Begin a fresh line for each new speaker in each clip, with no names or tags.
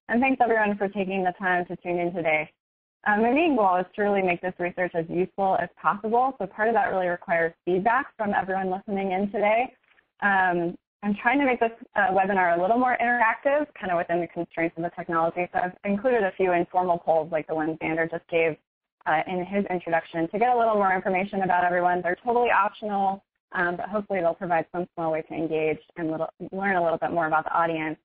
And thanks everyone for taking the time to tune in today. My main goal is to really make this research as useful as possible. So part of that really requires feedback from everyone listening in today. I'm trying to make this webinar a little more interactive, kind of within the constraints of the technology. So I've included a few informal polls like the one Xander just gave in his introduction to get a little more information about everyone. They're totally optional, but hopefully they'll provide some small way to engage and learn a little bit more about the audience.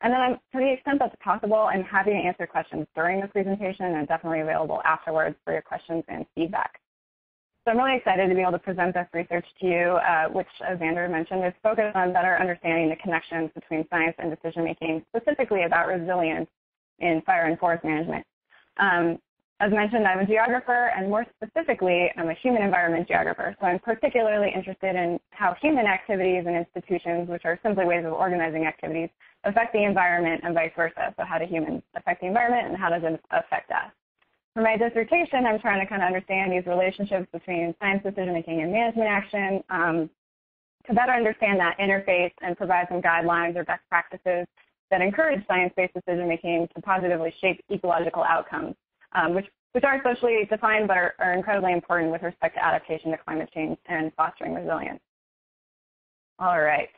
And then to the extent that's possible, I'm happy to answer questions during the presentation and definitely available afterwards for your questions and feedback. So I'm really excited to be able to present this research to you, which, as Xander mentioned, is focused on better understanding the connections between science and decision-making, specifically about resilience in fire and forest management. As mentioned, I'm a geographer, and more specifically, I'm a human environment geographer. So I'm particularly interested in how human activities and institutions, which are simply ways of organizing activities, affect the environment and vice versa. So how do humans affect the environment and how does it affect us? For my dissertation, I'm trying to kind of understand these relationships between science decision-making and management action to better understand that interface and provide some guidelines or best practices that encourage science-based decision-making to positively shape ecological outcomes, which are socially defined but are incredibly important with respect to adaptation to climate change and fostering resilience. All right.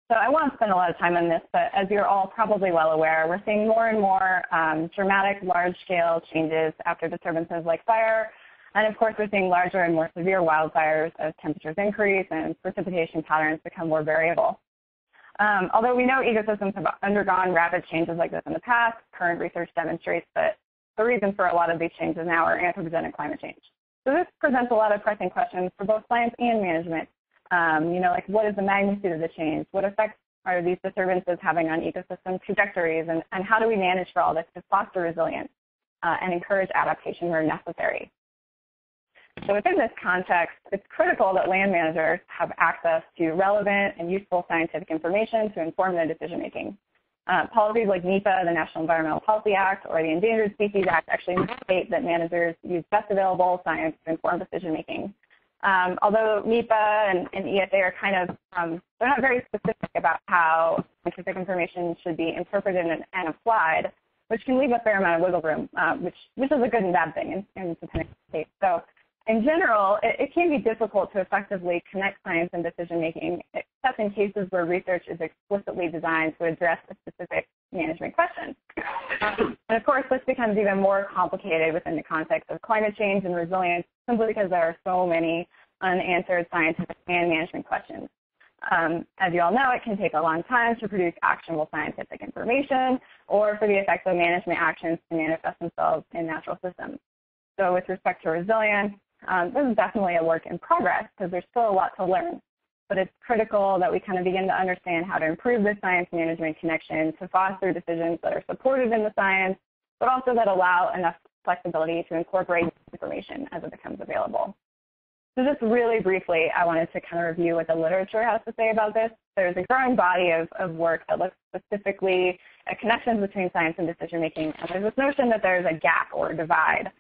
So I won't spend a lot of time on this, but as you're all probably well aware, we're seeing more and more dramatic, large-scale changes after disturbances like fire. And of course, we're seeing larger and more severe wildfires as temperatures increase and precipitation patterns become more variable. Although we know ecosystems have undergone rapid changes like this in the past, current research demonstrates that the reason for a lot of these changes now are anthropogenic climate change. So this presents a lot of pressing questions for both science and management. Like what is the magnitude of the change? What effects are these disturbances having on ecosystem trajectories? And how do we manage for all this to foster resilience and encourage adaptation where necessary? So within this context, it's critical that land managers have access to relevant and useful scientific information to inform their decision-making. Policies like NEPA, the National Environmental Policy Act, or the Endangered Species Act actually state that managers use best available science to inform decision-making. Although NEPA and ESA are kind of, they're not very specific about how scientific information should be interpreted and applied, which can leave a fair amount of wiggle room, which is a good and bad thing in depending on the case. So in general, it can be difficult to effectively connect science and decision-making, except in cases where research is explicitly designed to address a specific management question. And of course, this becomes even more complicated within the context of climate change and resilience, simply because there are so many unanswered scientific and management questions. As you all know, it can take a long time to produce actionable scientific information or for the effects of management actions to manifest themselves in natural systems. So with respect to resilience, this is definitely a work in progress because there's still a lot to learn. But it's critical that we kind of begin to understand how to improve the science management connection to foster decisions that are supported in the science, but also that allow enough flexibility to incorporate information as it becomes available. So just really briefly, I wanted to kind of review what the literature has to say about this. There's a growing body of work that looks specifically at connections between science and decision-making. And there's this notion that there's a gap or a divide.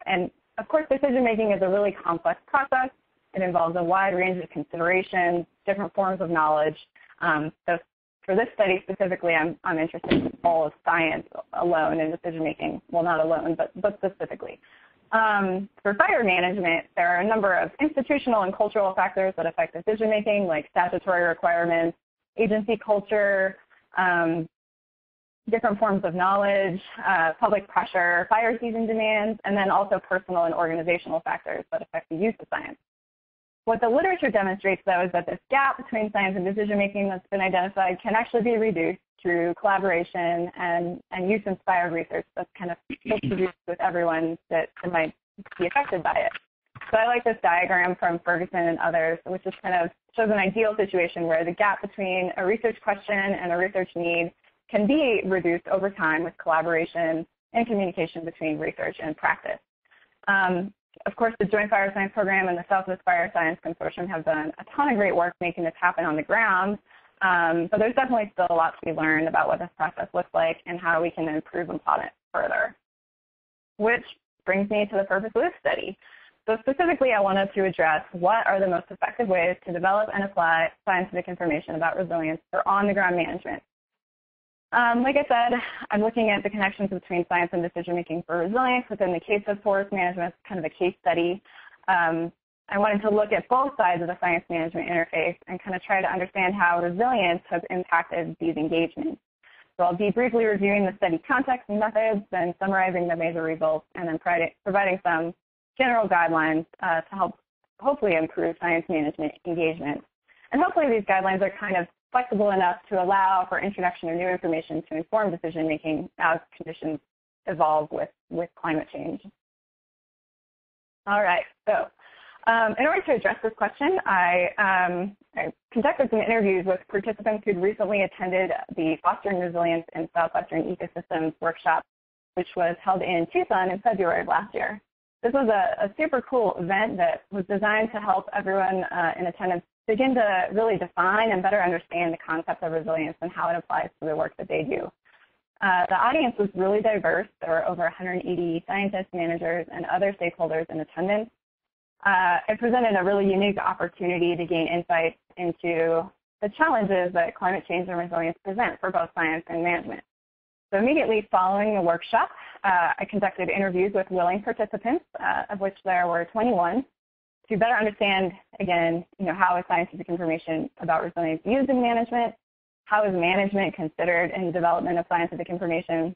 And of course, decision-making is a really complex process. It involves a wide range of considerations, different forms of knowledge. So for this study specifically, I'm interested in the role of science alone in decision-making. Well, not alone, but specifically. For fire management, there are a number of institutional and cultural factors that affect decision-making, like statutory requirements, agency culture, different forms of knowledge, public pressure, fire season demands, and then also personal and organizational factors that affect the use of science. What the literature demonstrates, though, is that this gap between science and decision-making that's been identified can actually be reduced through collaboration and use-inspired research that's kind of produced with everyone that might be affected by it. So I like this diagram from Ferguson and others, which just kind of shows an ideal situation where the gap between a research question and a research need can be reduced over time with collaboration and communication between research and practice. Of course, the Joint Fire Science Program and the Southwest Fire Science Consortium have done a ton of great work making this happen on the ground, but there's definitely still a lot to be learned about what this process looks like and how we can improve upon it further. Which brings me to the purpose of this study. So specifically, I wanted to address what are the most effective ways to develop and apply scientific information about resilience for on-the-ground management. Like I said, I'm looking at the connections between science and decision-making for resilience within the case of forest management, kind of a case study. I wanted to look at both sides of the science management interface and kind of try to understand how resilience has impacted these engagements. So I'll be briefly reviewing the study context and methods, then summarizing the major results, and then providing some general guidelines to help hopefully improve science management engagement. And hopefully these guidelines are kind of flexible enough to allow for introduction of new information to inform decision-making as conditions evolve with climate change. All right, so in order to address this question, I conducted some interviews with participants who'd recently attended the Fostering Resilience in Southwestern Ecosystems workshop, which was held in Tucson in February of last year. This was a super cool event that was designed to help everyone in attendance begin to really define and better understand the concept of resilience and how it applies to the work that they do. The audience was really diverse. There were over 180 scientists, managers, and other stakeholders in attendance. It presented a really unique opportunity to gain insights into the challenges that climate change and resilience present for both science and management. So immediately following the workshop, I conducted interviews with willing participants, of which there were 21, to better understand, again, how is scientific information about resilience used in management, how is management considered in the development of scientific information,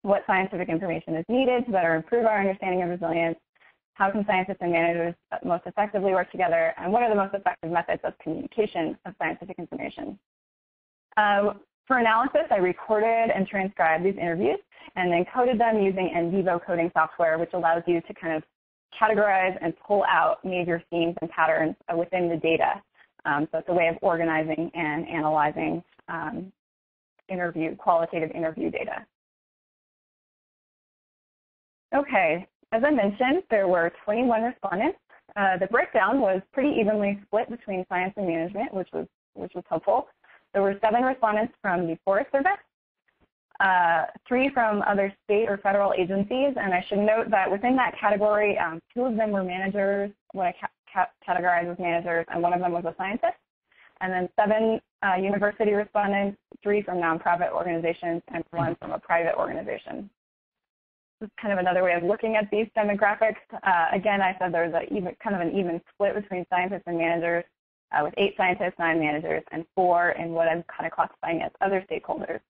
what scientific information is needed to better improve our understanding of resilience, how can scientists and managers most effectively work together, and what are the most effective methods of communication of scientific information. For analysis, I recorded and transcribed these interviews and then coded them using in vivo coding software, which allows you to kind of categorize and pull out major themes and patterns within the data. So it's a way of organizing and analyzing qualitative interview data. Okay, as I mentioned, there were 21 respondents. The breakdown was pretty evenly split between science and management, which was helpful. There were 7 respondents from the Forest Service, 3 from other state or federal agencies, and I should note that within that category, 2 of them were managers, what I categorized as managers, and 1 of them was a scientist. And then 7 university respondents, 3 from nonprofit organizations, and 1 from a private organization. This is kind of another way of looking at these demographics. Again, I said there's kind of an even split between scientists and managers, with 8 scientists, 9 managers, and 4 in what I'm kind of classifying as other stakeholders.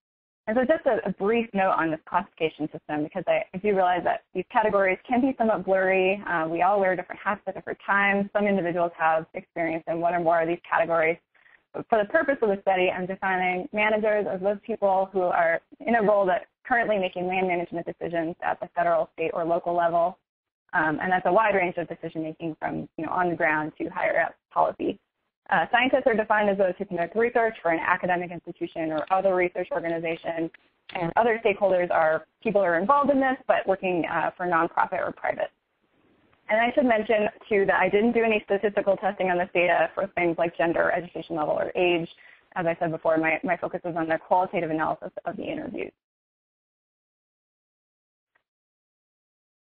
And so just a brief note on this classification system, because I do realize that these categories can be somewhat blurry. We all wear different hats at different times. Some individuals have experience in 1 or more of these categories. But for the purpose of the study, I'm defining managers as those people who are in a role that's currently making land management decisions at the federal, state, or local level. And that's a wide range of decision-making from on the ground to higher up policy. Scientists are defined as those who conduct research for an academic institution or other research organization, and other stakeholders are people who are involved in this but working for nonprofit or private. And I should mention, too, that I didn't do any statistical testing on this data for things like gender, education level, or age. As I said before, my focus was on the qualitative analysis of the interviews.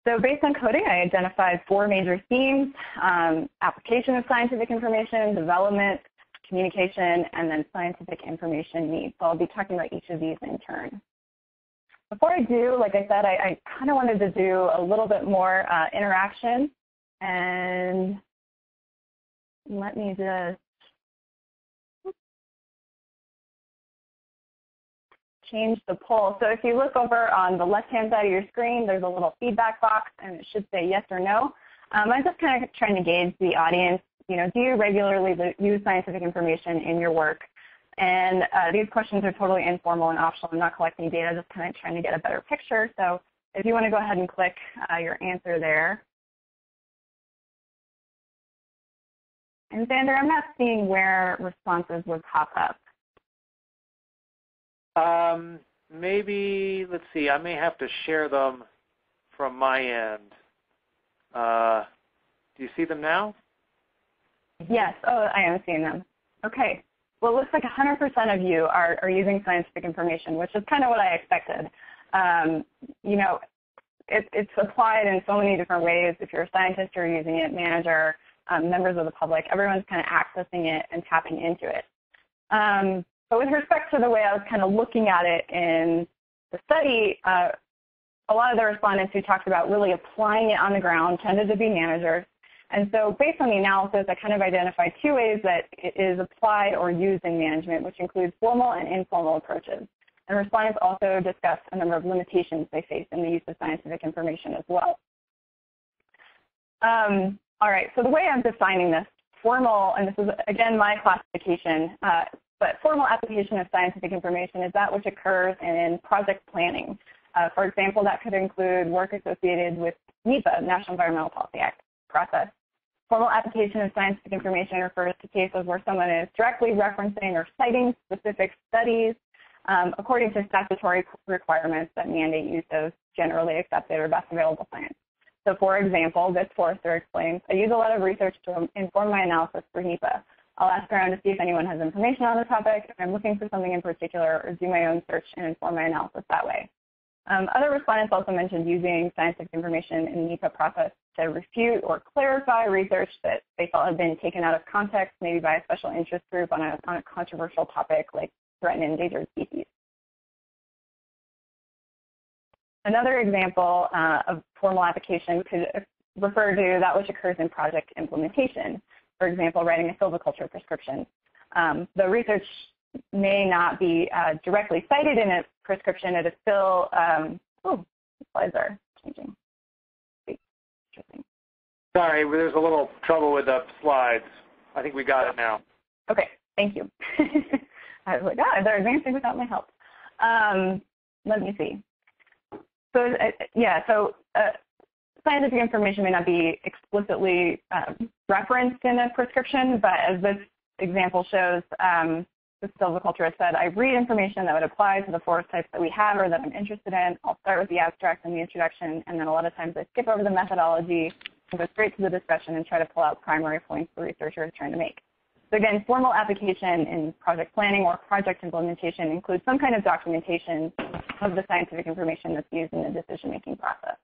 So based on coding, I identified 4 major themes: application of scientific information, development, communication, and then scientific information needs. So I'll be talking about each of these in turn. Before I do, like I said, I kind of wanted to do a little bit more interaction. And let me just change the poll. So if you look over on the left-hand side of your screen, there's a little feedback box, and it should say yes or no. I'm just kind of trying to gauge the audience. Do you regularly use scientific information in your work? And these questions are totally informal and optional. I'm not collecting data, just kind of trying to get a better picture. So if you want to go ahead and click your answer there. And Xander, I'm not seeing where responses would pop up.
Maybe, let's see, I may have to share them from my end. Do you see them now?
Yes, oh, I am seeing them. Okay, well, it looks like 100% of you are using scientific information, which is kind of what I expected. It's applied in so many different ways. If you're a scientist, you're using it, manager, members of the public, everyone's kind of accessing it and tapping into it. But with respect to the way I was kind of looking at it in the study, a lot of the respondents who talked about really applying it on the ground tended to be managers. And so based on the analysis, I kind of identified two ways that it is applied or used in management, which includes formal and informal approaches. And respondents also discussed a number of limitations they face in the use of scientific information as well. All right, so the way I'm defining this, formal, and this is, again, my classification, but formal application of scientific information is that which occurs in project planning. For example, that could include work associated with NEPA, National Environmental Policy Act process. Formal application of scientific information refers to cases where someone is directly referencing or citing specific studies according to statutory requirements that mandate use of generally accepted or best available science. So for example, this forester explains, I use a lot of research to inform my analysis for NEPA. I'll ask around to see if anyone has information on the topic, if I'm looking for something in particular, or do my own search and inform my analysis that way. Other respondents also mentioned using scientific information in the NEPA process to refute or clarify research that they felt had been taken out of context, maybe by a special interest group on a controversial topic like threatened and endangered species. Another example of formal application could refer to that which occurs in project implementation. For example, writing a silviculture prescription. The research may not be directly cited in a prescription. It is still, the slides are changing. Interesting.
Sorry, there's a little trouble with the slides. I think we got it now.
Okay, thank you. I was like, they're advancing without my help. Let me see. So, scientific information may not be explicitly referenced in a prescription, but as this example shows, the silviculturist said, I read information that would apply to the forest types that we have or that I'm interested in. I'll start with the abstract and the introduction, and then a lot of times I skip over the methodology and go straight to the discussion and try to pull out primary points the researcher is trying to make. So again, formal application in project planning or project implementation includes some kind of documentation of the scientific information that's used in the decision-making process.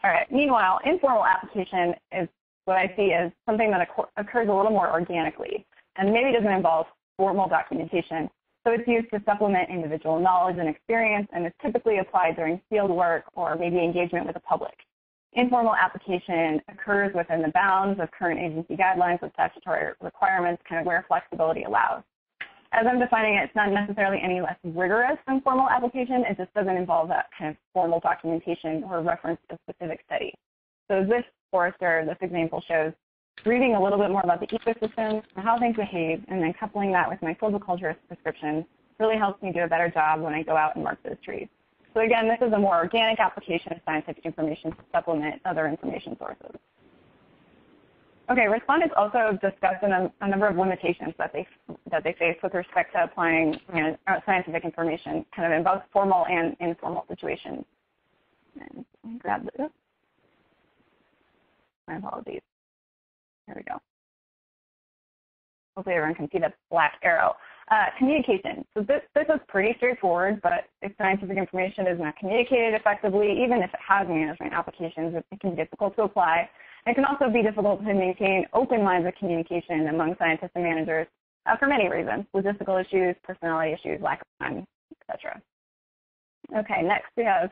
All right, meanwhile, informal application is what I see as something that occurs a little more organically and maybe doesn't involve formal documentation. So it's used to supplement individual knowledge and experience and is typically applied during field work or maybe engagement with the public. Informal application occurs within the bounds of current agency guidelines with statutory requirements, kind of where flexibility allows. As I'm defining it, it's not necessarily any less rigorous than formal application. It just doesn't involve that kind of formal documentation or reference to a specific study. So this forester, this example shows reading a little bit more about the ecosystem and how things behave, and then coupling that with my silviculturist prescription really helps me do a better job when I go out and mark those trees. So again, this is a more organic application of scientific information to supplement other information sources. Okay, respondents also discussed a number of limitations that they face with respect to applying scientific information kind of in both formal and informal situations. And let me grab this. My apologies. There we go. Hopefully everyone can see that black arrow. Communication. So this is pretty straightforward, but if scientific information is not communicated effectively, even if it has management applications, it can be difficult to apply. It can also be difficult to maintain open lines of communication among scientists and managers for many reasons: logistical issues, personality issues, lack of time, etc. Okay, next we have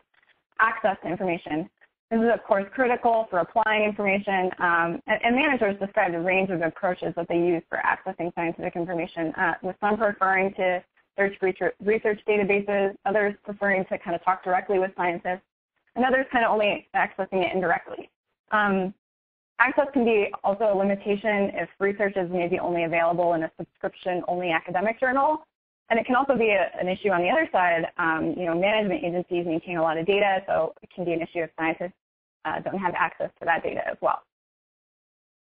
access to information. This is, of course, critical for applying information, and managers described a range of approaches that they use for accessing scientific information, with some preferring to search research databases, others preferring to kind of talk directly with scientists, and others kind of only accessing it indirectly. Access can be also a limitation if research is maybe only available in a subscription-only academic journal. And it can also be an issue on the other side. Management agencies maintain a lot of data, so it can be an issue if scientists don't have access to that data as well.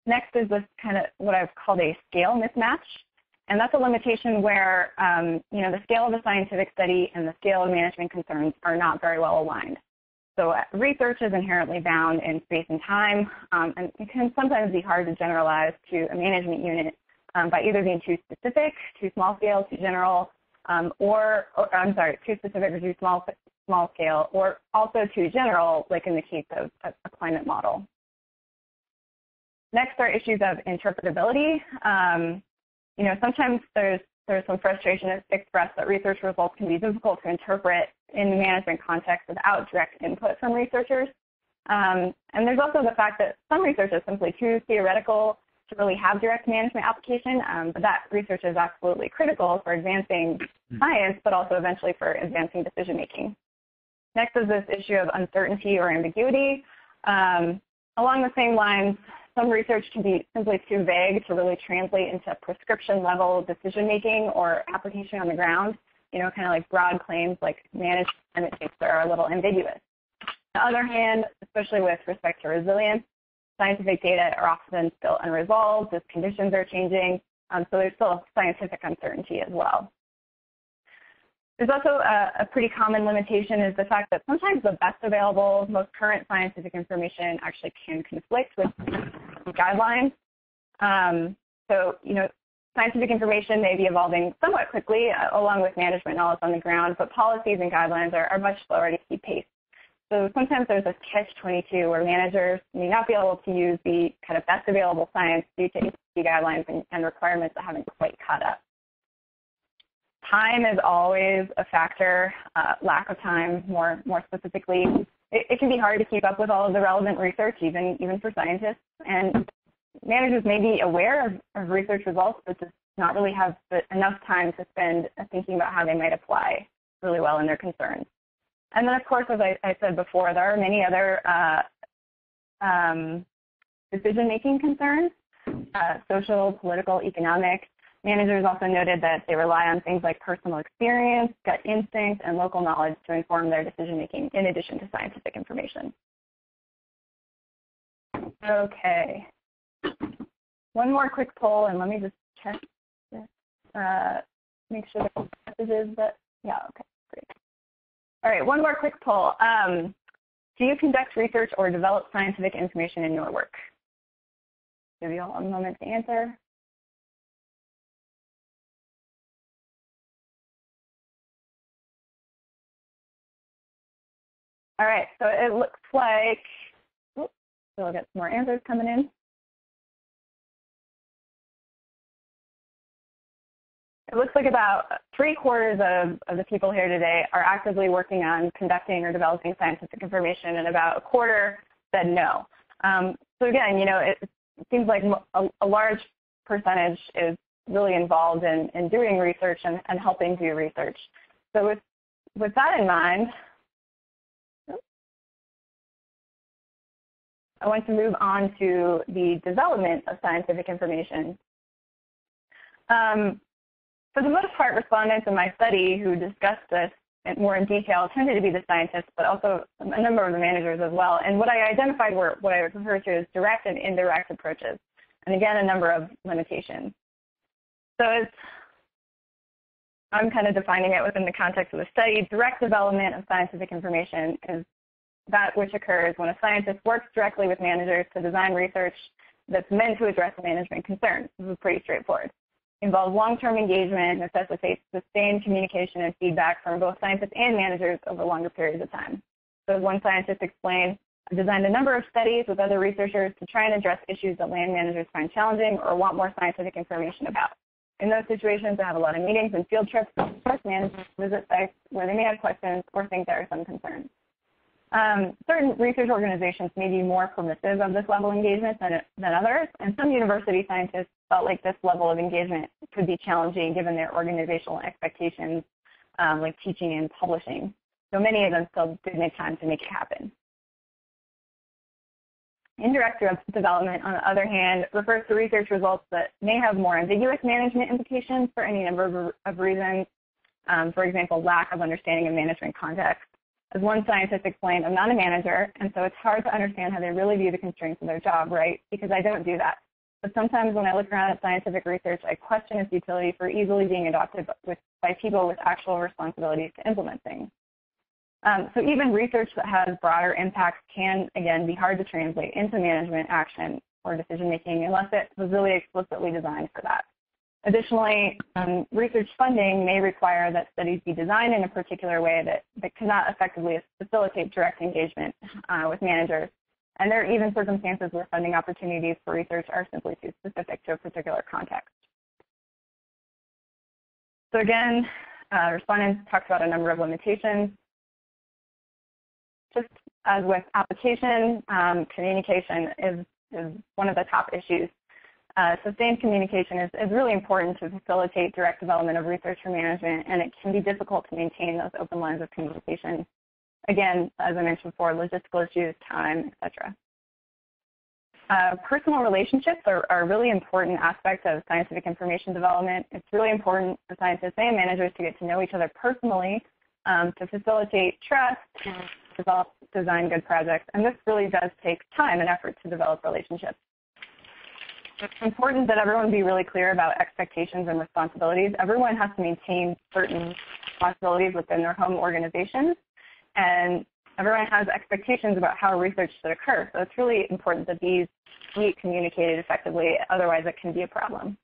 Next is this kind of what I've called a scale mismatch. And that's a limitation where the scale of a scientific study and the scale of management concerns are not very well aligned. So research is inherently bound in space and time, and it can sometimes be hard to generalize to a management unit by either being too specific, too small scale, too general, too specific or too small scale, or also too general, like in the case of a climate model. Next are issues of interpretability. sometimes there's some frustration expressed that research results can be difficult to interpret in the management context without direct input from researchers. And there's also the fact that some research is simply too theoretical to really have direct management application, but that research is absolutely critical for advancing science, but also eventually for advancing decision making. Next is this issue of uncertainty or ambiguity. Along the same lines, some research can be simply too vague to really translate into prescription level decision making or application on the ground, kind of like broad claims like managed climate change that are a little ambiguous. On the other hand, especially with respect to resilience, scientific data are often still unresolved as conditions are changing, so there's still scientific uncertainty as well. There's also a pretty common limitation is the fact that sometimes the best available, most current scientific information actually can conflict with guidelines. So, scientific information may be evolving somewhat quickly along with management knowledge on the ground, but policies and guidelines are much slower to keep pace. So sometimes there's this catch-22 where managers may not be able to use the kind of best available science due to agency guidelines and requirements that haven't quite caught up. Time is always a factor, lack of time more specifically. It can be hard to keep up with all of the relevant research, even for scientists. And managers may be aware of research results, but just not really have enough time to spend thinking about how they might apply really well in their concerns. And then, of course, as I said before, there are many other decision-making concerns, social, political, economic. Managers also noted that they rely on things like personal experience, gut instinct, and local knowledge to inform their decision-making in addition to scientific information. Okay. One more quick poll, and let me just check this, make sure the messages that, yeah, okay, great. All right, one more quick poll. Do you conduct research or develop scientific information in your work? Give you all a moment to answer. All right, so it looks like, we'll get some more answers coming in. It looks like about 3/4 of the people here today are actively working on conducting or developing scientific information, and about 1/4 said no. So again, it seems like a large percentage is really involved in doing research and helping do research. So with that in mind, I want to move on to the development of scientific information. For the most part, respondents in my study who discussed this more in detail tended to be the scientists, but also a number of the managers as well. And what I identified were what I would refer to as direct and indirect approaches, and again, a number of limitations. So I'm kind of defining it within the context of the study. Direct development of scientific information is that which occurs when a scientist works directly with managers to design research that's meant to address management concerns. This is pretty straightforward. Involves long-term engagement, necessitates sustained communication and feedback from both scientists and managers over longer periods of time. So as one scientist explained, I designed a number of studies with other researchers to try and address issues that land managers find challenging or want more scientific information about. In those situations, I have a lot of meetings and field trips with managers, visit sites where they may have questions or think there are some concerns. Certain research organizations may be more permissive of this level of engagement than others, and some university scientists felt like this level of engagement could be challenging given their organizational expectations, like teaching and publishing. So many of them still did make time to make it happen. Indirect development, on the other hand, refers to research results that may have more ambiguous management implications for any number of reasons. For example, lack of understanding of management context. As one scientist explained, I'm not a manager, and so it's hard to understand how they really view the constraints of their job, right? Because I don't do that. But sometimes when I look around at scientific research, I question its utility for easily being adopted by people with actual responsibilities to implement things. So even research that has broader impacts can, again, be hard to translate into management action or decision-making unless it was really explicitly designed for that. Additionally, research funding may require that studies be designed in a particular way that cannot effectively facilitate direct engagement with managers. And there are even circumstances where funding opportunities for research are simply too specific to a particular context. So again, respondents talked about a number of limitations. Just as with application, communication is one of the top issues. Sustained communication is really important to facilitate direct development of research for management, and it can be difficult to maintain those open lines of communication. Again, as I mentioned before, logistical issues, time, etc. Personal relationships are a really important aspect of scientific information development. It's really important for scientists and managers to get to know each other personally to facilitate trust and design good projects. And this really does take time and effort to develop relationships. It's important that everyone be really clear about expectations and responsibilities. Everyone has to maintain certain responsibilities within their home organizations, and everyone has expectations about how research should occur. So it's really important that these be communicated effectively, otherwise it can be a problem.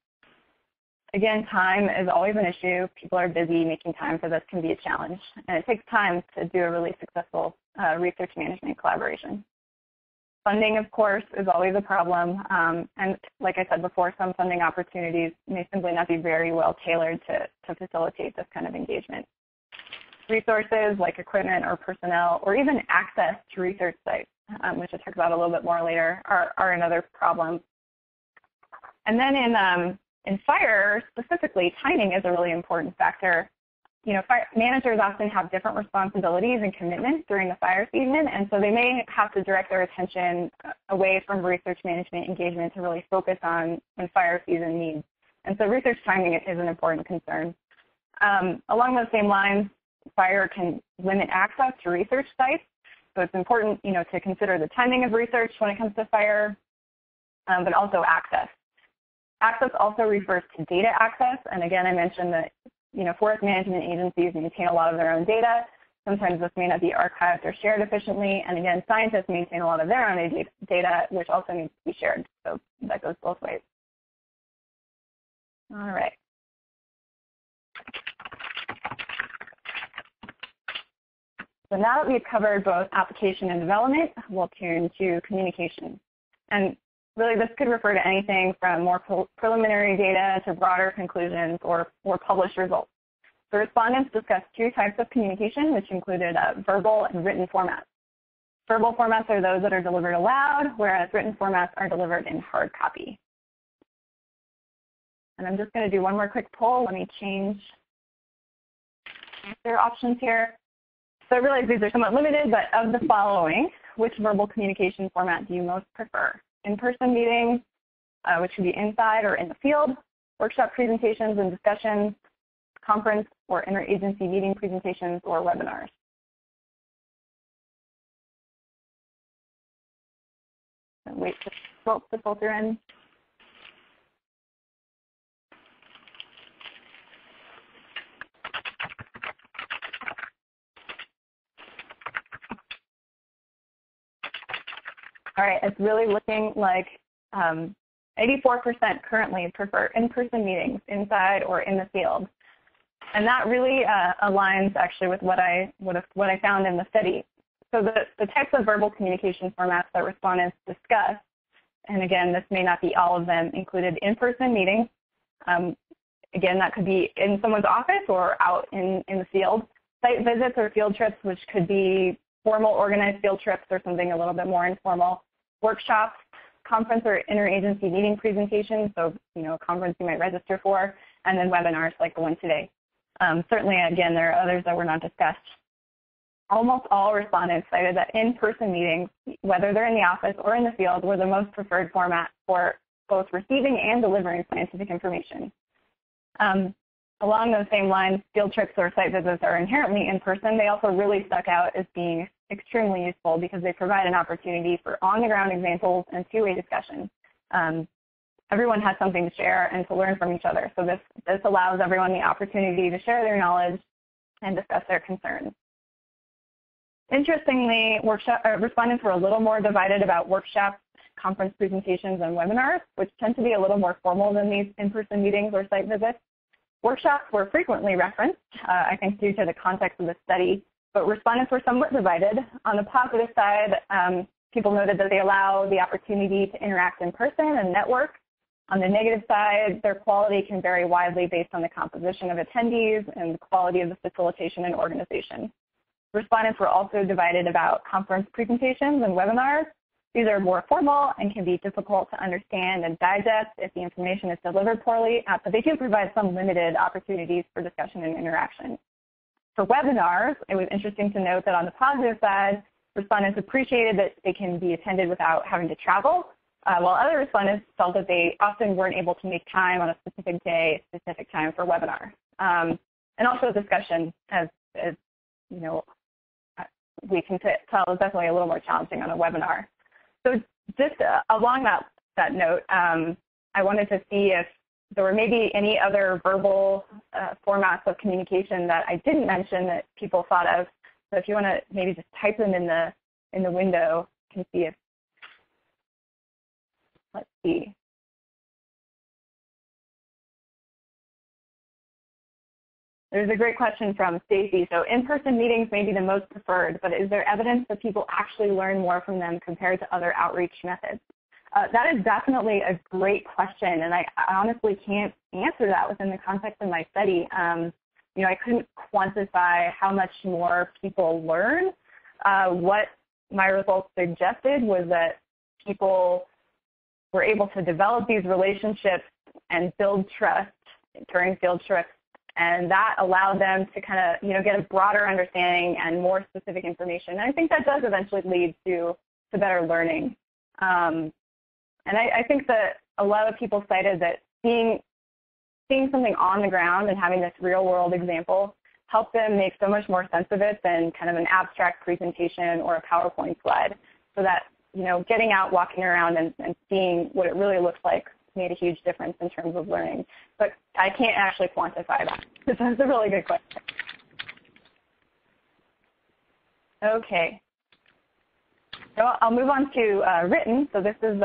Again, time is always an issue. People are busy. Making time for this can be a challenge, and it takes time to do a really successful research management collaboration. Funding, of course, is always a problem, and like I said before, some funding opportunities may simply not be very well tailored to facilitate this kind of engagement. Resources like equipment or personnel, or even access to research sites, which I'll talk about a little bit more later, are another problem. And then in fire specifically, timing is a really important factor. You know, fire managers often have different responsibilities and commitments during the fire season, and so they may have to direct their attention away from research management engagement to really focus on when fire season needs. And so research timing is an important concern. Along those same lines, fire can limit access to research sites, so it's important, you know, to consider the timing of research when it comes to fire, but also access. Access also refers to data access, and again, I mentioned that, you know, forest management agencies maintain a lot of their own data. Sometimes this may not be archived or shared efficiently, and again, scientists maintain a lot of their own data, which also needs to be shared, so that goes both ways. All right. So now that we've covered both application and development, we'll turn to communication. And really, this could refer to anything from more preliminary data to broader conclusions or published results. The respondents discussed two types of communication, which included verbal and written formats. Verbal formats are those that are delivered aloud, whereas written formats are delivered in hard copy. And I'm just going to do one more quick poll. Let me change their options here. So I realize these are somewhat limited, but of the following, which verbal communication format do you most prefer? In-person meetings, which could be inside or in the field, workshop presentations and discussions, conference or interagency meeting presentations, or webinars. And wait for the results to filter in. All right, it's really looking like 84% currently prefer in-person meetings inside or in the field. And that really aligns actually with what I found in the study. So the types of verbal communication formats that respondents discussed, and again, this may not be all of them, included in-person meetings. Again, that could be in someone's office or out in the field. Site visits or field trips, which could be formal organized field trips or something a little bit more informal. Workshops, conference or interagency meeting presentations, so, you know, a conference you might register for, and then webinars like the one today. Certainly, again, there are others that were not discussed. Almost all respondents cited that in-person meetings, whether they're in the office or in the field, were the most preferred format for both receiving and delivering scientific information. Along those same lines, field trips or site visits are inherently in person. They also really stuck out as being extremely useful because they provide an opportunity for on-the-ground examples and two-way discussion. Everyone has something to share and to learn from each other. So this allows everyone the opportunity to share their knowledge and discuss their concerns. Interestingly, respondents were a little more divided about workshops, conference presentations, and webinars, which tend to be a little more formal than these in-person meetings or site visits. Workshops were frequently referenced, I think due to the context of the study, but respondents were somewhat divided. On the positive side, people noted that they allow the opportunity to interact in person and network, On the negative side, their quality can vary widely based on the composition of attendees and the quality of the facilitation and organization. Respondents were also divided about conference presentations and webinars. These are more formal and can be difficult to understand and digest if the information is delivered poorly, but they do provide some limited opportunities for discussion and interaction. For webinars, it was interesting to note that on the positive side, respondents appreciated that they can be attended without having to travel, while other respondents felt that they often weren't able to make time on a specific day, specific time for webinar. And also discussion, as you know, we can tell is definitely a little more challenging on a webinar. So just along that note, I wanted to see if there were maybe any other verbal formats of communication that I didn't mention that people thought of. So if you want to maybe just type them in the window, you can see if, let's see. There's a great question from Stacy. So in-person meetings may be the most preferred, but is there evidence that people actually learn more from them compared to other outreach methods? That is definitely a great question, and I honestly can't answer that within the context of my study. You know, I couldn't quantify how much more people learn. What my results suggested was that people were able to develop these relationships and build trust during field trips, and that allowed them to kind of, you know, get a broader understanding and more specific information. And I think that does eventually lead to better learning. And I think that a lot of people cited that seeing something on the ground and having this real-world example helped them make so much more sense of it than kind of an abstract presentation or a PowerPoint slide. So that, you know, getting out, walking around, and seeing what it really looks like made a huge difference in terms of learning. But I can't actually quantify that. This is a really good question. Okay. So I'll move on to written. So this is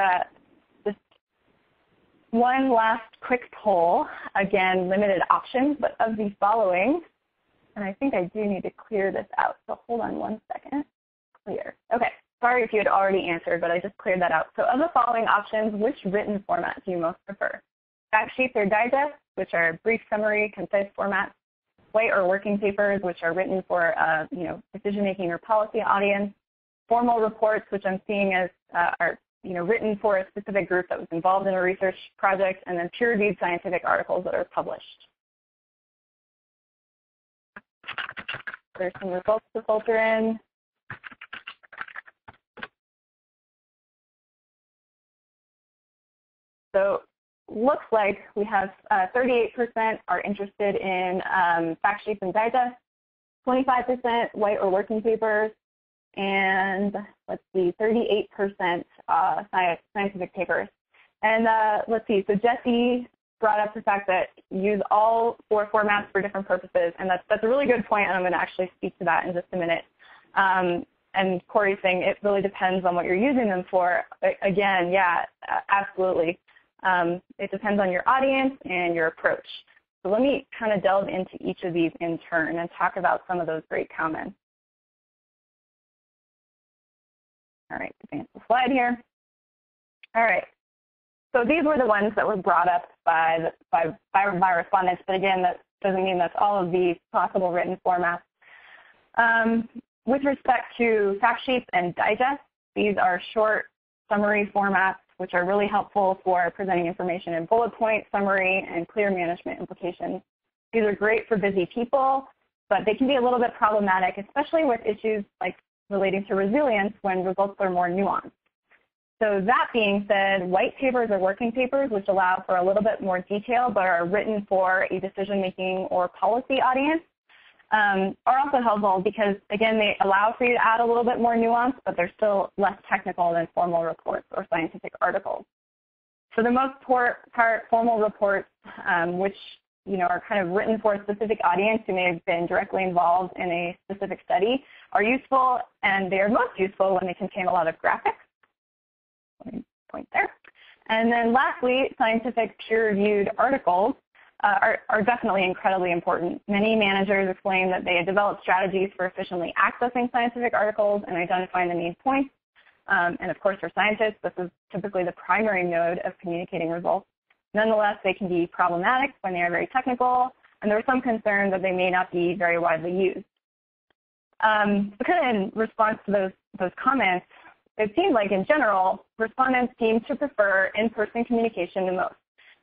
just one last quick poll. Again, limited options, but of the following, and I think I do need to clear this out. So hold on one second. Clear. Okay. Sorry if you had already answered, but I just cleared that out. So of the following options, which written format do you most prefer? Fact sheets or digests, which are brief summary, concise formats. White or working papers, which are written for you know, decision-making or policy audience. Formal reports, which I'm seeing as are, you know, written for a specific group that was involved in a research project, and then peer-reviewed scientific articles that are published. There's some results to filter in. So looks like we have 38% are interested in fact sheets and digests, 25% white or working papers, and let's see, 38% scientific papers. And let's see, so Jesse brought up the fact that you use all 4 formats for different purposes, and that's a really good point, and I'm going to actually speak to that in just a minute. And Corey's saying it really depends on what you're using them for. Again, yeah, absolutely. It depends on your audience and your approach. So let me kind of delve into each of these in turn and talk about some of those great comments. All right, advance the slide here. All right, so these were the ones that were brought up by respondents, but again, that doesn't mean that's all of the possible written formats. With respect to fact sheets and digests, these are short summary formats which are really helpful for presenting information in bullet point, summary, and clear management implications. These are great for busy people, but they can be a little bit problematic, especially with issues like relating to resilience when results are more nuanced. So that being said, white papers or working papers, which allow for a little bit more detail but are written for a decision-making or policy audience, are also helpful because, again, they allow for you to add a little bit more nuance, but they're still less technical than formal reports or scientific articles. For the most part, formal reports, which are kind of written for a specific audience who may have been directly involved in a specific study, are useful, and they are most useful when they contain a lot of graphics. Let me point there. And then lastly, scientific peer-reviewed articles are definitely incredibly important. Many managers explain that they have developed strategies for efficiently accessing scientific articles and identifying the main points. And of course, for scientists, this is typically the primary mode of communicating results. Nonetheless, they can be problematic when they are very technical, and there are some concerns that they may not be very widely used. So kind of in response to those comments, it seemed like in general, respondents seem to prefer in-person communication the most.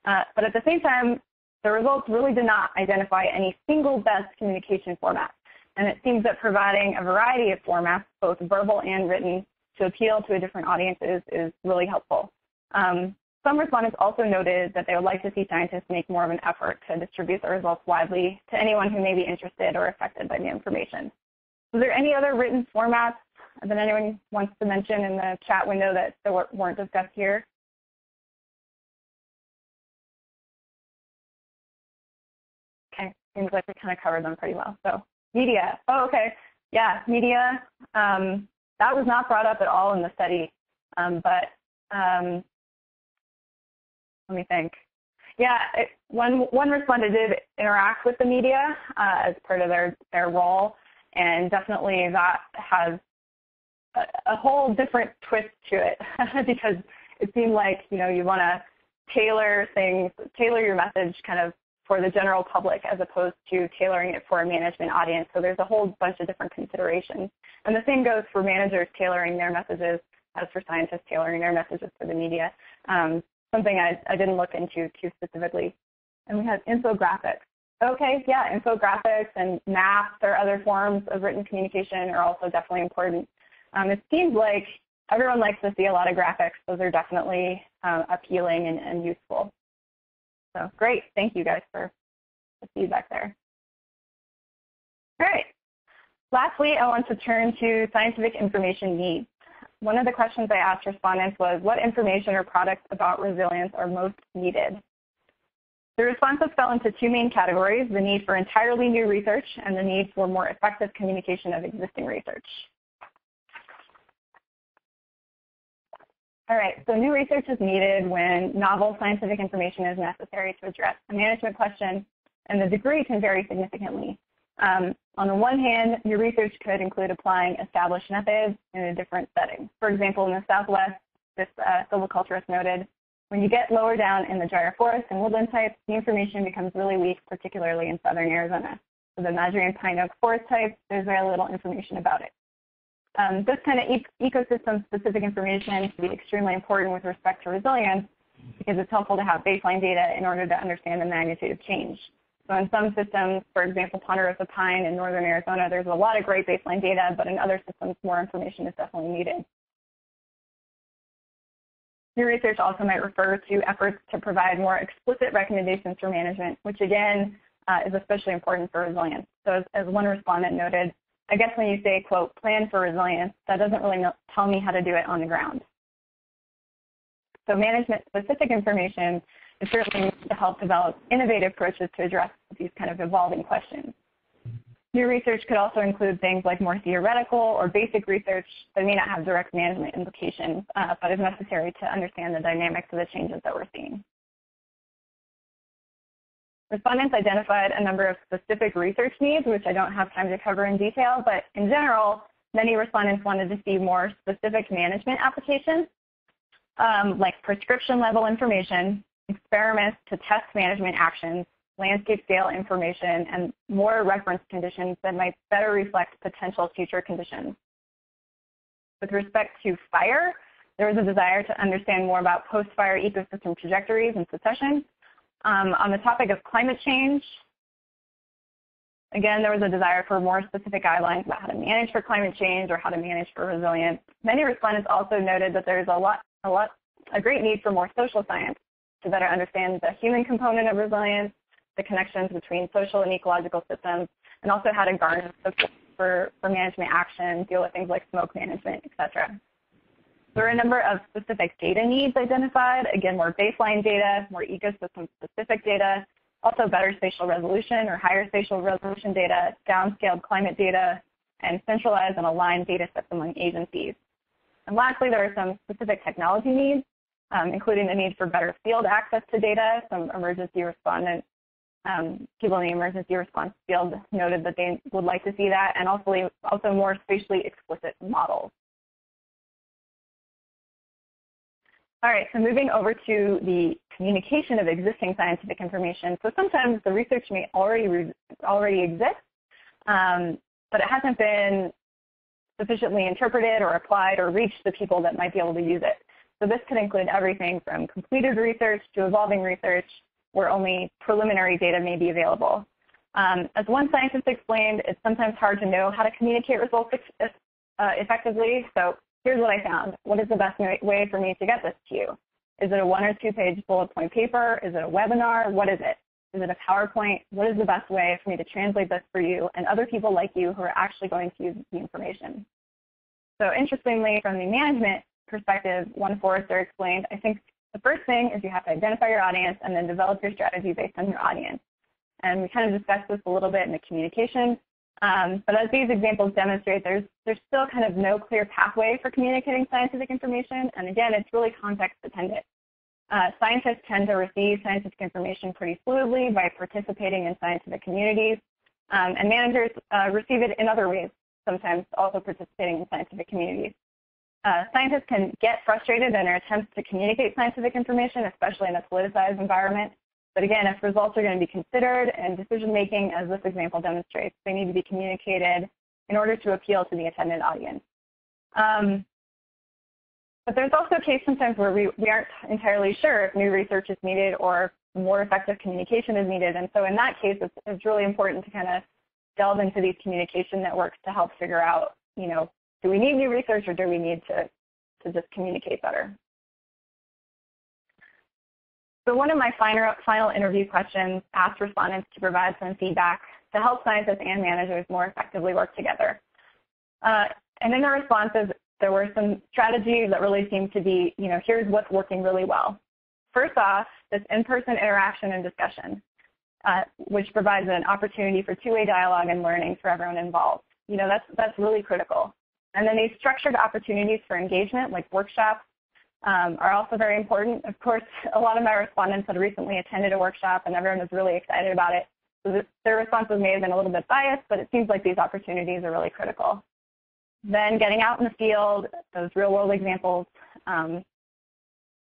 But at the same time, the results really did not identify any single best communication format. And it seems that providing a variety of formats, both verbal and written, to appeal to different audiences is really helpful. Some respondents also noted that they would like to see scientists make more of an effort to distribute the results widely to anyone who may be interested or affected by the information. Was there any other written formats that anyone wants to mention in the chat window that weren't discussed here? Okay, seems like we kind of covered them pretty well. So media, oh, okay. Yeah, media, that was not brought up at all in the study, but let me think. Yeah, one respondent did interact with the media as part of their role, and definitely that has a whole different twist to it because it seemed like, you know, you want to tailor your message kind of for the general public as opposed to tailoring it for a management audience. So there's a whole bunch of different considerations. And the same goes for managers tailoring their messages as for scientists tailoring their messages for the media. Something I didn't look into too specifically. And we have infographics. Okay, yeah, infographics and maps or other forms of written communication are also definitely important. It seems like everyone likes to see a lot of graphics. Those are definitely appealing and useful. So great, thank you guys for the feedback there. All right, lastly, I want to turn to scientific information needs. One of the questions I asked respondents was, what information or products about resilience are most needed? The responses fell into two main categories, the need for entirely new research and the need for more effective communication of existing research. All right, so new research is needed when novel scientific information is necessary to address a management question, and the degree can vary significantly. On the one hand, new research could include applying established methods in a different setting. For example, in the Southwest, this silviculturist noted, when you get lower down in the drier forest and woodland types, the information becomes really weak, particularly in southern Arizona. For the Madrian pine oak forest type, there's very little information about it. This kind of ecosystem-specific information can be extremely important with respect to resilience because it's helpful to have baseline data in order to understand the magnitude of change. So in some systems, for example, ponderosa pine in northern Arizona, there's a lot of great baseline data, but in other systems, more information is definitely needed. New research also might refer to efforts to provide more explicit recommendations for management, which again is especially important for resilience. So as one respondent noted, I guess when you say, quote, plan for resilience, that doesn't really tell me how to do it on the ground. So management-specific information is certainly needs to help develop innovative approaches to address these kind of evolving questions. New research could also include things like more theoretical or basic research that may not have direct management implications, but is necessary to understand the dynamics of the changes that we're seeing. Respondents identified a number of specific research needs, which I don't have time to cover in detail, but in general, many respondents wanted to see more specific management applications, like prescription level information, experiments to test management actions, landscape scale information, and more reference conditions that might better reflect potential future conditions. With respect to fire, there was a desire to understand more about post-fire ecosystem trajectories and succession. On the topic of climate change, again, there was a desire for more specific guidelines about how to manage for climate change or how to manage for resilience. Many respondents also noted that there's a great need for more social science to better understand the human component of resilience, the connections between social and ecological systems, and also how to garner support for management action, deal with things like smoke management, et cetera. There are a number of specific data needs identified, again, more baseline data, more ecosystem-specific data, also better spatial resolution or higher spatial resolution data, downscaled climate data, and centralized and aligned data sets among agencies. And lastly, there are some specific technology needs, including the need for better field access to data. Some emergency respondents, people in the emergency response field noted that they would like to see that, and also more spatially explicit models. All right, so moving over to the communication of existing scientific information. So sometimes the research may already exist, but it hasn't been sufficiently interpreted or applied or reached the people that might be able to use it. So this could include everything from completed research to evolving research where only preliminary data may be available. As one scientist explained, it's sometimes hard to know how to communicate results effectively. So here's what I found. What is the best way for me to get this to you? Is it a 1 or 2 page bullet point paper? Is it a webinar? What is it? Is it a PowerPoint? What is the best way for me to translate this for you and other people like you who are actually going to use the information? So interestingly, from the management perspective, one Forrester explained, I think the first thing is you have to identify your audience and then develop your strategy based on your audience. And we kind of discussed this a little bit in the communication. But as these examples demonstrate, there's still kind of no clear pathway for communicating scientific information. And again, it's really context dependent. Scientists tend to receive scientific information pretty fluidly by participating in scientific communities. And managers receive it in other ways, sometimes also participating in scientific communities. Scientists can get frustrated in their attempts to communicate scientific information, especially in a politicized environment. But again, if results are going to be considered and decision-making, as this example demonstrates, they need to be communicated in order to appeal to the attendant audience. But there's also a case sometimes where we aren't entirely sure if new research is needed or more effective communication is needed. And so in that case, it's really important to kind of delve into these communication networks to help figure out, you know, do we need new research or do we need to just communicate better? So one of my final interview questions asked respondents to provide some feedback to help scientists and managers more effectively work together. And in the responses, there were some strategies that really seemed to be, you know, here's what's working really well. First off, this in-person interaction and discussion, which provides an opportunity for two-way dialogue and learning for everyone involved. You know, that's really critical. And then these structured opportunities for engagement, like workshops, are also very important. Of course, a lot of my respondents had recently attended a workshop and everyone was really excited about it. So their responses may have been a little bit biased, but it seems like these opportunities are really critical. Then getting out in the field, those real world examples,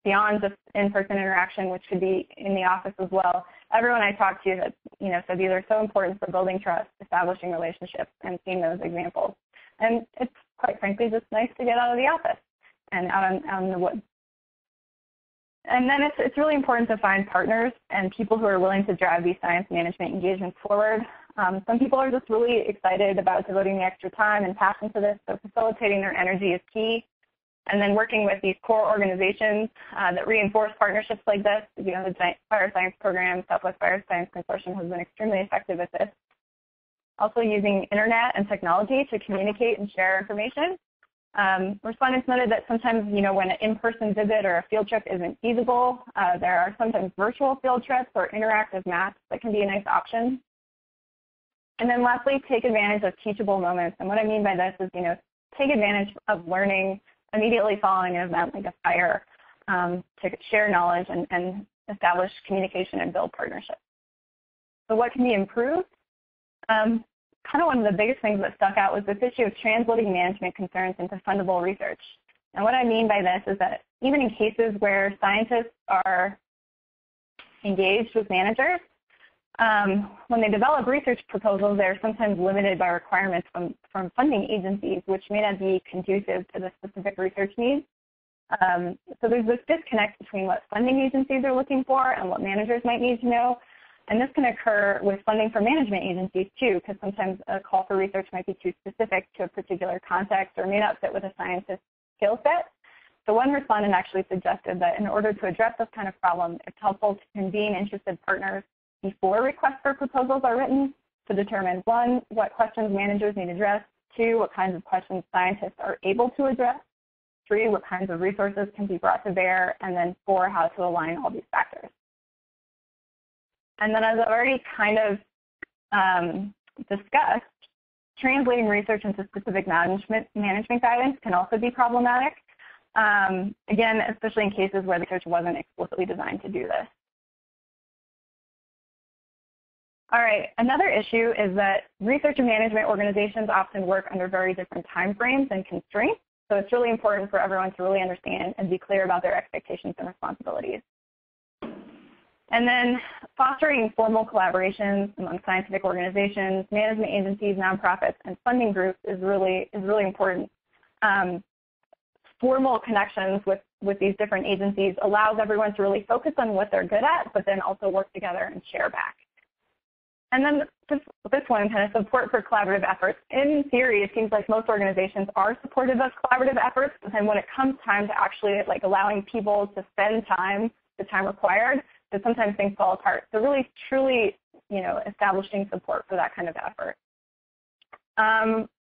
beyond just in-person interaction, which could be in the office as well. Everyone I talked to that, you know, said these are so important for building trust, establishing relationships, and seeing those examples. And it's quite frankly just nice to get out of the office and out in the woods. And then it's really important to find partners and people who are willing to drive these science management engagements forward. Some people are just really excited about devoting the extra time and passion to this, so facilitating their energy is key. And then working with these core organizations that reinforce partnerships like this. You know, the Fire Science Program, Southwest Fire Science Consortium has been extremely effective at this. Also using internet and technology to communicate and share information. Respondents noted that sometimes, you know, when an in-person visit or a field trip isn't feasible, there are sometimes virtual field trips or interactive maps that can be a nice option. And then lastly, take advantage of teachable moments. And what I mean by this is, you know, take advantage of learning immediately following an event like a fire to share knowledge and establish communication and build partnerships. So what can be improved? Kind of one of the biggest things that stuck out was this issue of translating management concerns into fundable research. And what I mean by this is that even in cases where scientists are engaged with managers, when they develop research proposals, they're sometimes limited by requirements from funding agencies, which may not be conducive to the specific research needs. So there's this disconnect between what funding agencies are looking for and what managers might need to know. And this can occur with funding from management agencies too, because sometimes a call for research might be too specific to a particular context or may not fit with a scientist's skill set. So one respondent actually suggested that in order to address this kind of problem, it's helpful to convene interested partners before requests for proposals are written to determine, 1, what questions managers need addressed, 2, what kinds of questions scientists are able to address, 3, what kinds of resources can be brought to bear, and then 4, how to align all these factors. And then as I've already kind of discussed, translating research into specific management guidance can also be problematic. Again, especially in cases where the research wasn't explicitly designed to do this. All right, another issue is that research and management organizations often work under very different time frames and constraints. So it's really important for everyone to really understand and be clear about their expectations and responsibilities. And then fostering formal collaborations among scientific organizations, management agencies, nonprofits, and funding groups is really important. Formal connections with these different agencies allows everyone to really focus on what they're good at, but then also work together and share back. And then this one, kind of support for collaborative efforts. In theory, it seems like most organizations are supportive of collaborative efforts, but then when it comes time to actually like allowing people to spend time, the time required, that sometimes things fall apart. So really, truly, establishing support for that kind of effort.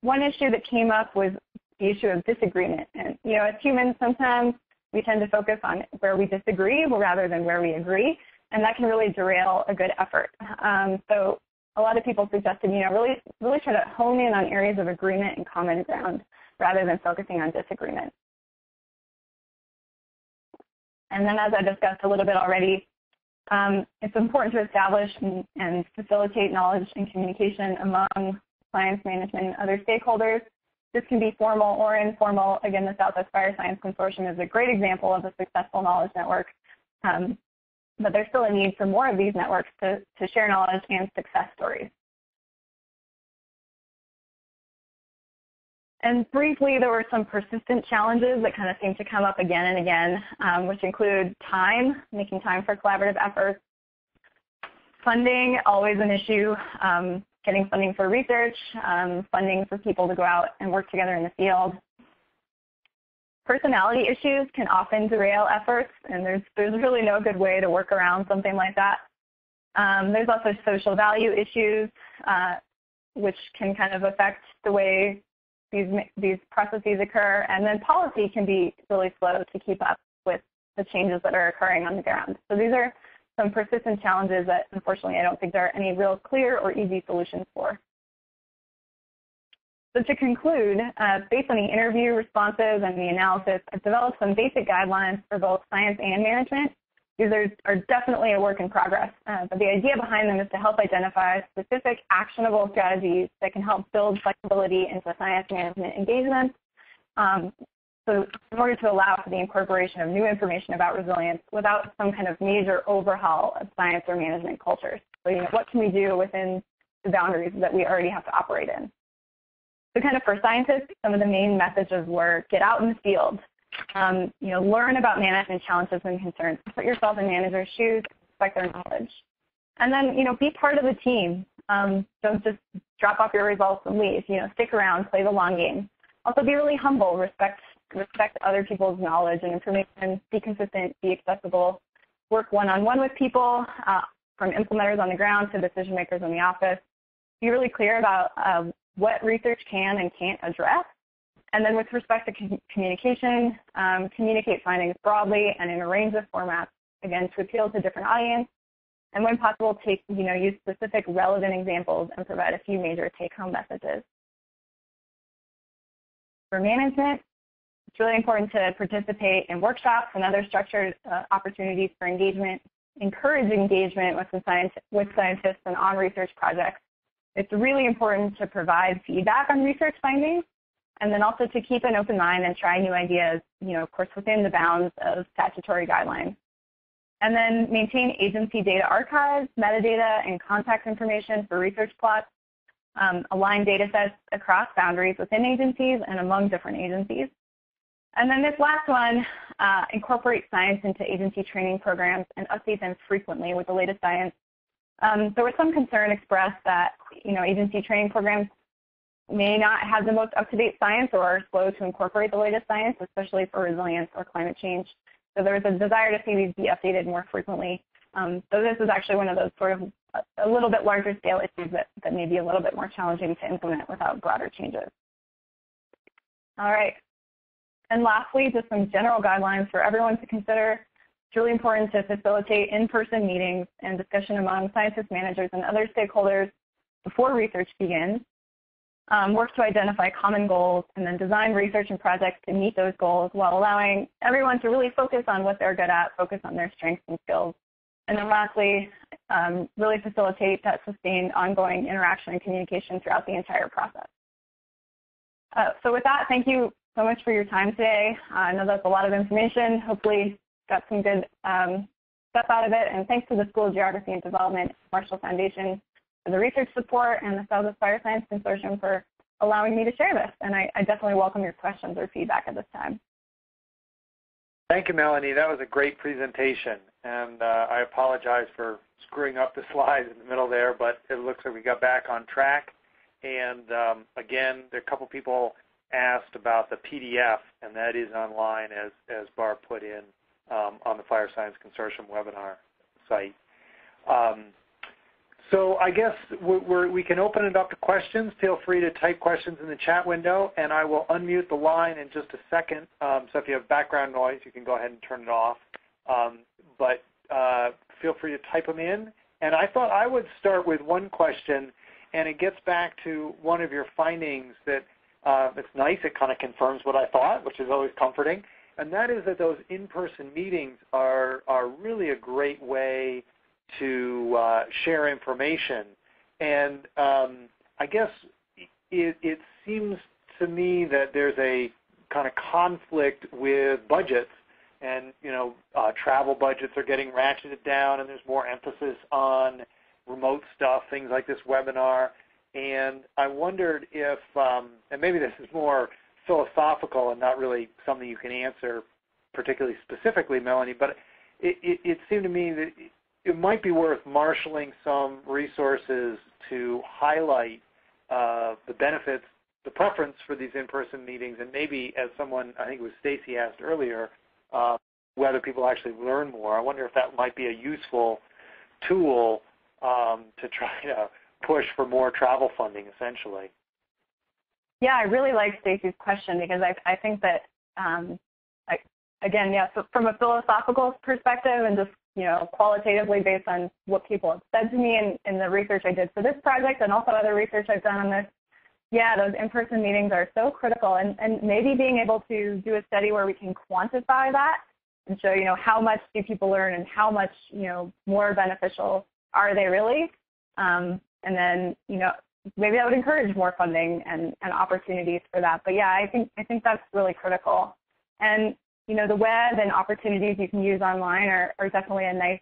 One issue that came up was the issue of disagreement. And, as humans, sometimes we tend to focus on where we disagree rather than where we agree. And that can really derail a good effort. So a lot of people suggested, really try to hone in on areas of agreement and common ground rather than focusing on disagreement. And then as I discussed a little bit already, it's important to establish and facilitate knowledge and communication among science management and other stakeholders. This can be formal or informal. Again, the Southwest Fire Science Consortium is a great example of a successful knowledge network. But there's still a need for more of these networks to share knowledge and success stories. And briefly, there were some persistent challenges that kind of seem to come up again and again, which include time, making time for collaborative efforts, funding, always an issue, getting funding for research, funding for people to go out and work together in the field. Personality issues can often derail efforts, and there's really no good way to work around something like that. There's also social value issues, which can kind of affect the way these processes occur, and then policy can be really slow to keep up with the changes that are occurring on the ground. So these are some persistent challenges that, unfortunately, I don't think there are any real clear or easy solutions for. So to conclude, based on the interview responses and the analysis, I've developed some basic guidelines for both science and management. These are definitely a work in progress, but the idea behind them is to help identify specific actionable strategies that can help build flexibility into science management engagement, so in order to allow for the incorporation of new information about resilience without some kind of major overhaul of science or management cultures. So what can we do within the boundaries that we already have to operate in? So kind of for scientists, some of the main messages were get out in the field, learn about management challenges and concerns, put yourself in managers' shoes, respect their knowledge. And then, be part of the team. Don't just drop off your results and leave. Stick around, play the long game. Also be really humble, respect other people's knowledge and information, be consistent, be accessible, work one-on-one with people, from implementers on the ground to decision makers in the office. Be really clear about what research can and can't address. And then with respect to communication, communicate findings broadly and in a range of formats, again, to appeal to different audiences. And when possible, use specific relevant examples and provide a few major take-home messages. For management, it's really important to participate in workshops and other structured opportunities for engagement, encourage engagement with scientists and on research projects. It's really important to provide feedback on research findings, and then also to keep an open mind and try new ideas, of course, within the bounds of statutory guidelines. And then maintain agency data archives, metadata, and contact information for research plots. Align data sets across boundaries within agencies and among different agencies. And then this last one, incorporate science into agency training programs and update them frequently with the latest science. There was some concern expressed that, agency training programs may not have the most up-to-date science or are slow to incorporate the latest science, especially for resilience or climate change. So there was a desire to see these be updated more frequently. So this is actually one of those sort of a little bit larger scale issues that may be a little bit more challenging to implement without broader changes. All right. And lastly, just some general guidelines for everyone to consider. It's really important to facilitate in-person meetings and discussion among scientists, managers, and other stakeholders before research begins. Work to identify common goals and then design research and projects to meet those goals while allowing everyone to really focus on what they're good at, focus on their strengths and skills. And then lastly, really facilitate that sustained ongoing interaction and communication throughout the entire process. So with that, thank you so much for your time today. I know that's a lot of information. Hopefully got some good stuff out of it. And thanks to the School of Geography and Development Marshall Foundation for the research support and the Southwest Fire Science Consortium for allowing me to share this. And I definitely welcome your questions or feedback at this time.
Thank you, Melanie. That was a great presentation. And I apologize for screwing up the slides in the middle there, but it looks like we got back on track. And again, there are a couple people asked about the PDF, and that is online, as Barb put in on the Fire Science Consortium webinar site. So I guess we can open it up to questions. Feel free to type questions in the chat window, and I will unmute the line in just a second. So if you have background noise, you can go ahead and turn it off. But feel free to type them in. And I thought I would start with one question, and it gets back to one of your findings that it's nice. It kind of confirms what I thought, which is always comforting. And that is that those in-person meetings are really a great way to share information. And I guess it seems to me that there's a kind of conflict with budgets. And, you know, travel budgets are getting ratcheted down, and there's more emphasis on remote stuff, things like this webinar. And I wondered if, and maybe this is more philosophical and not really something you can answer particularly specifically, Melanie, but it seemed to me that it might be worth marshaling some resources to highlight the benefits, the preference for these in-person meetings, and maybe, as someone, I think it was Stacy asked earlier, whether people actually learn more. I wonder if that might be a useful tool to try to push for more travel funding, essentially.
Yeah, I really like Stacy's question, because I think that, again, yeah, so from a philosophical perspective and just, you know, qualitatively based on what people have said to me in the research I did for this project and also other research I've done on this, yeah, those in-person meetings are so critical. And maybe being able to do a study where we can quantify that and show, you know, how much do people learn and how much, you know, more beneficial are they really? And then, you know, maybe that would encourage more funding and opportunities for that. But yeah, I think that's really critical. And, you know, the web and opportunities you can use online are definitely a nice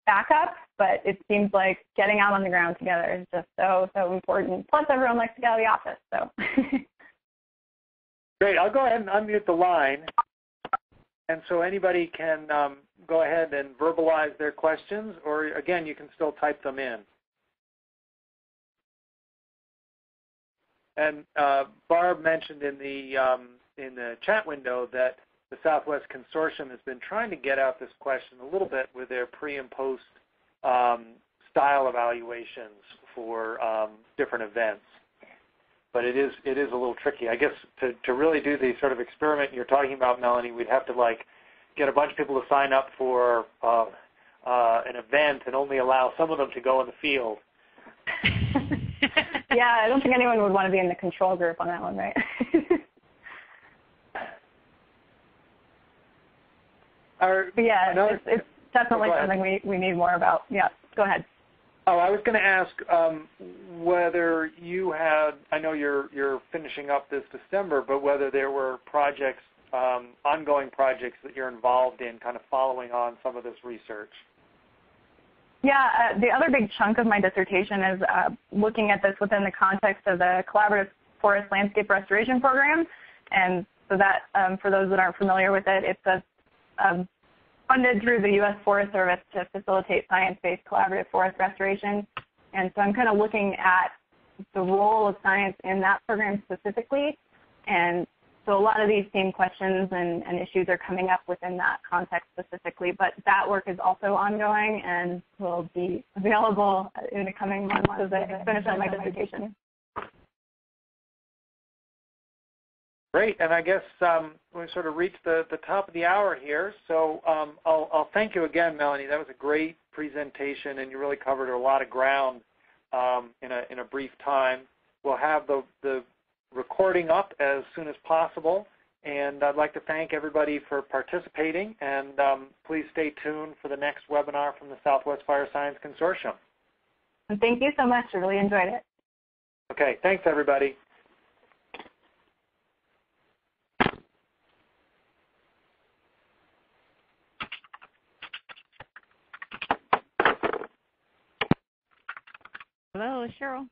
backup, but it seems like getting out on the ground together is just so important. Plus, everyone likes to get out of the office, so.
Great. I'll go ahead and unmute the line. And so anybody can go ahead and verbalize their questions, or again, you can still type them in. And Barb mentioned in the chat window that the Southwest Consortium has been trying to get out this question a little bit with their pre and post style evaluations for different events. But it is a little tricky. I guess to really do the sort of experiment you're talking about, Melanie, we'd have to like get a bunch of people to sign up for an event and only allow some of them to go in the field.
Yeah, I don't think anyone would want to be in the control group on that one, right? But yeah, it's definitely something we need more about. Yeah, go ahead.
Oh, I was going to ask whether you had, I know you're finishing up this December, but whether there were projects, ongoing projects that you're involved in kind of following on some of this research.
Yeah, the other big chunk of my dissertation is looking at this within the context of the Collaborative Forest Landscape Restoration Program. And so that, for those that aren't familiar with it, it's funded through the U.S. Forest Service to facilitate science-based collaborative forest restoration. And so I'm kind of looking at the role of science in that program specifically. And so a lot of these same questions and issues are coming up within that context specifically, but that work is also ongoing and will be available in the coming months as I finish up my dissertation.
Great, and I guess we've sort of reached the top of the hour here, so I'll thank you again, Melanie. That was a great presentation, and you really covered a lot of ground in a brief time. We'll have the recording up as soon as possible, and I'd like to thank everybody for participating, and please stay tuned for the next webinar from the Southwest Fire Science Consortium.
And thank you so much. I really enjoyed it.
Okay, thanks everybody.
Hello, Cheryl.